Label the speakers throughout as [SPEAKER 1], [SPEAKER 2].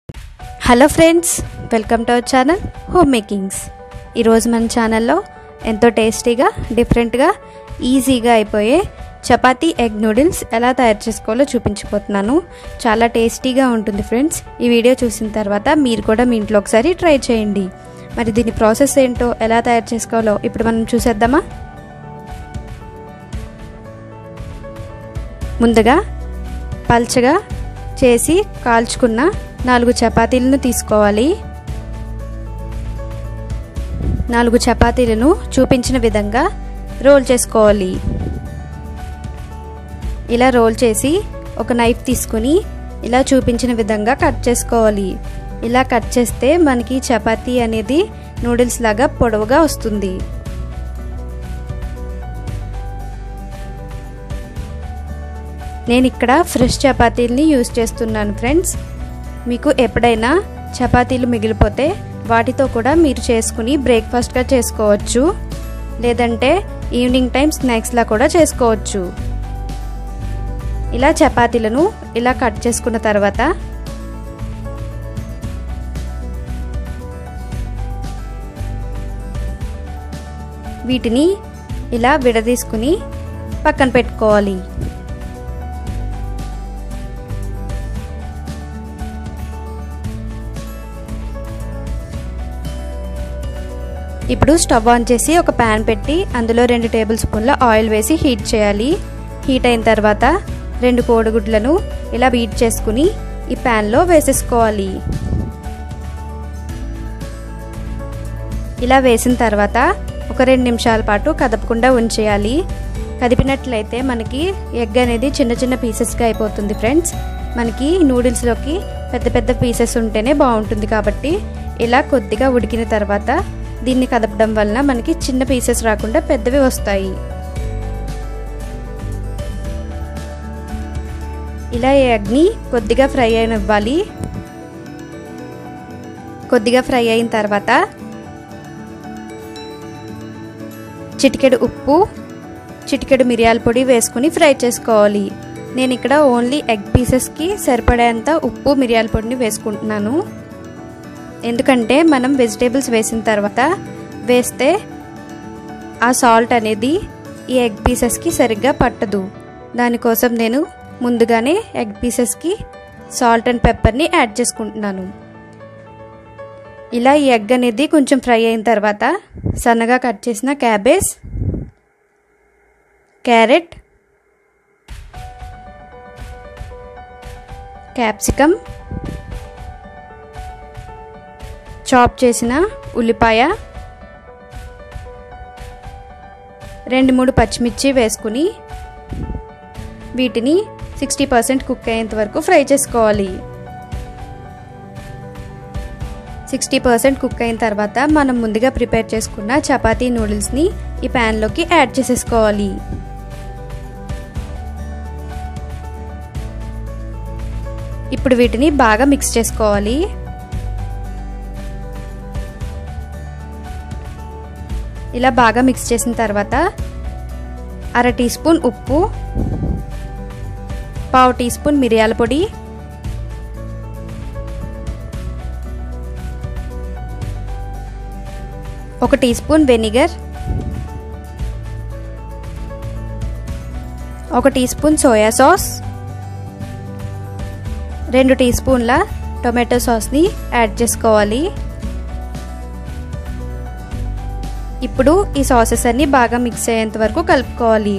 [SPEAKER 1] Hello friends, welcome to our channel home makings. ఈరోజు మన ఛానల్లో ఎంతో టేస్టీగా, డిఫరెంట్గా, ఈజీగా అయిపోయే చపాతీ ఎగ్ నూడిల్స్ ఎలా తయారు చేసుకోవాలో చూపించబోతున్నాను. చాలా టేస్టీగా ఉంటుంది ఫ్రెండ్స్. ఈ వీడియో చూసిన తర్వాత మీరు కూడా మీ ఇంట్లో ఒకసారి ట్రై చేయండి. మరి దీని ప్రాసెస్ ఏంటో, ఎలా తయారు చేసుకోవాలో ఇప్పుడు మనం చూసేద్దామా? ముందుగా పల్చగా చేసి కాల్చుకున్న 4 చపాతీలను తీసుకోవాలి. 4 చపాతీలను చూపించిన విధంగా రోల్ చేసుకోవాలి. ఇలా రోల్ చేసి ఒక నైఫ్ తీసుకుని ఇలా చూపించిన విధంగా కట్ చేసుకోవాలి. ఇలా కట్ చేస్తే మనకి చపాతీ అనేది నూడిల్స్ లాగా పొడవుగా వస్తుంది. నేను ఇక్కడ ఫ్రెష్ చపాతీలని యూజ్ చేస్తున్నాను ఫ్రెండ్స్. మీకు ఎప్పుడైనా చపాతీలు మిగిలిపోతే వాటితో కూడా మీరు చేసుకుని బ్రేక్ఫాస్ట్గా చేసుకోవచ్చు, లేదంటే ఈవినింగ్ టైం స్నాక్స్లా కూడా చేసుకోవచ్చు. ఇలా చపాతీలను ఇలా కట్ చేసుకున్న తర్వాత వీటిని ఇలా విడదీసుకుని పక్కన పెట్టుకోవాలి. ఇప్పుడు స్టవ్ ఆన్ చేసి ఒక ప్యాన్ పెట్టి అందులో 2 టేబుల్ స్పూన్ల ఆయిల్ వేసి హీట్ చేయాలి. హీట్ అయిన తర్వాత 2 కోడిగుడ్లను ఇలా బీట్ చేసుకుని ఈ ప్యాన్లో వేసేసుకోవాలి. ఇలా వేసిన తర్వాత ఒక 2 నిమిషాల పాటు కదపకుండా ఉంచేయాలి. కదిపినట్లయితే మనకి ఎగ్ అనేది చిన్న చిన్న పీసెస్గా అయిపోతుంది ఫ్రెండ్స్. మనకి నూడిల్స్లోకి పెద్ద పెద్ద పీసెస్ ఉంటేనే బాగుంటుంది. కాబట్టి ఇలా కొద్దిగా ఉడికిన తర్వాత దీన్ని కదపడం వలన మనకి చిన్న పీసెస్ రాకుండా పెద్దవి వస్తాయి. ఇలా ఎగ్ని కొద్దిగా ఫ్రై అయినవ్వాలి. కొద్దిగా ఫ్రై అయిన తర్వాత చిటికెడు ఉప్పు, చిటికెడు మిరియాల పొడి వేసుకుని ఫ్రై చేసుకోవాలి. నేను ఇక్కడ ఓన్లీ ఎగ్ పీసెస్కి సరిపడేంత ఉప్పు, మిరియాల పొడిని వేసుకుంటున్నాను. ఎందుకంటే మనం వెజిటేబుల్స్ వేసిన తర్వాత వేస్తే ఆ సాల్ట్ అనేది ఈ ఎగ్ పీసెస్కి సరిగ్గా పట్టదు. దానికోసం నేను ముందుగానే ఎగ్ పీసెస్కి సాల్ట్ అండ్ పెప్పర్ని యాడ్ చేసుకుంటున్నాను. ఇలా ఈ ఎగ్ అనేది కొంచెం ఫ్రై అయిన తర్వాత సన్నగా కట్ చేసిన క్యాబేజ్, క్యారెట్, క్యాప్సికమ్, చాప్ చేసిన ఉల్లిపాయ, 2-3 పచ్చిమిర్చి వేసుకుని వీటిని 60% కుక్ అయ్యేంత వరకు ఫ్రై చేసుకోవాలి. 60% కుక్ అయిన తర్వాత మనం ముందుగా ప్రిపేర్ చేసుకున్న చపాతీ నూడిల్స్ని ఈ ప్యాన్లోకి యాడ్ చేసేసుకోవాలి. ఇప్పుడు వీటిని బాగా మిక్స్ చేసుకోవాలి. ఇలా బాగా మిక్స్ చేసిన తర్వాత 1/2 టీ స్పూన్ ఉప్పు, 1/2 టీ స్పూన్ మిరియాల పొడి, 1 tea spoon vinegar, 1 tea spoon soya sauce, 2 tea స్పూన్ల టొమాటో సాస్ని యాడ్ చేసుకోవాలి. ఇప్పుడు ఈ సాసెస్ అన్ని బాగా మిక్స్ అయ్యేంత వరకు కలుపుకోవాలి.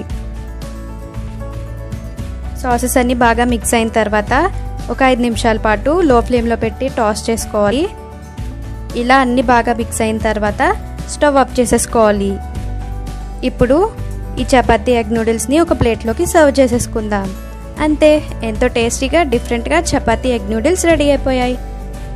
[SPEAKER 1] సాసెస్ అన్ని బాగా మిక్స్ అయిన తర్వాత ఒక 5 నిమిషాల పాటు లో ఫ్లేమ్లో పెట్టి టాస్ చేసుకోవాలి. ఇలా అన్ని బాగా మిక్స్ అయిన తర్వాత స్టవ్ ఆఫ్ చేసేసుకోవాలి. ఇప్పుడు ఈ చపాతీ ఎగ్ నూడిల్స్ని ఒక ప్లేట్లోకి సర్వ్ చేసేసుకుందాం. అంతే, ఎంతో టేస్టీగా, డిఫరెంట్గా చపాతీ ఎగ్ నూడిల్స్ రెడీ అయిపోయాయి.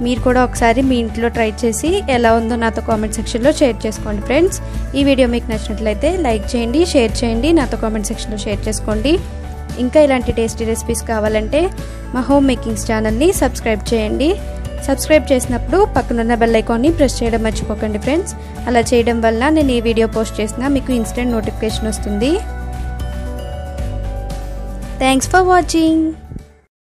[SPEAKER 1] మీరు కూడా ఒకసారి మీ ఇంట్లో ట్రై చేసి ఎలా ఉందో నాతో కామెంట్ సెక్షన్లో షేర్ చేసుకోండి ఫ్రెండ్స్. ఈ వీడియో మీకు నచ్చినట్లయితే లైక్ చేయండి, షేర్ చేయండి, నాతో కామెంట్ సెక్షన్లో షేర్ చేసుకోండి. ఇంకా ఇలాంటి టేస్టీ రెసిపీస్ కావాలంటే మా హోమ్ మేకింగ్స్ ఛానల్ని సబ్స్క్రైబ్ చేయండి. సబ్స్క్రైబ్ చేసినప్పుడు పక్కనున్న బెల్ ఐకాన్ని ప్రెస్ చేయడం మర్చిపోకండి ఫ్రెండ్స్. అలా చేయడం వల్ల నేను ఈ వీడియో పోస్ట్ చేసినా మీకు ఇన్స్టెంట్ నోటిఫికేషన్ వస్తుంది. Thanks for watching.